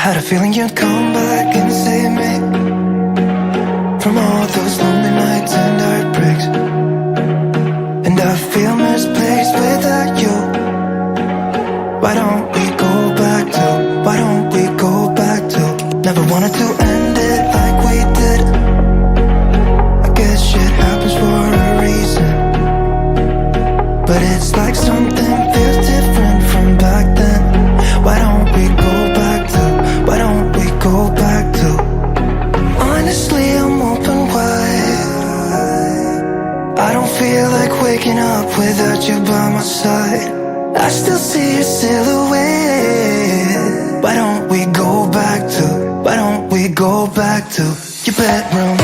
had a feeling you'd come back and save me from all those lonely nights and heartbreaks. And I feel misplaced without you. Why don't we go back to, why don't we go back to? Never wanted to end it like we did. I guess shit happens for a reason, but it's like something feels different from back then. Why don't we go back to, why don't we go back to? Honestly, I'm open wide. I don't feel like waking up without you by my side. I still see your silhouette. Why don't we go back to, why don't we go back to your bedroom?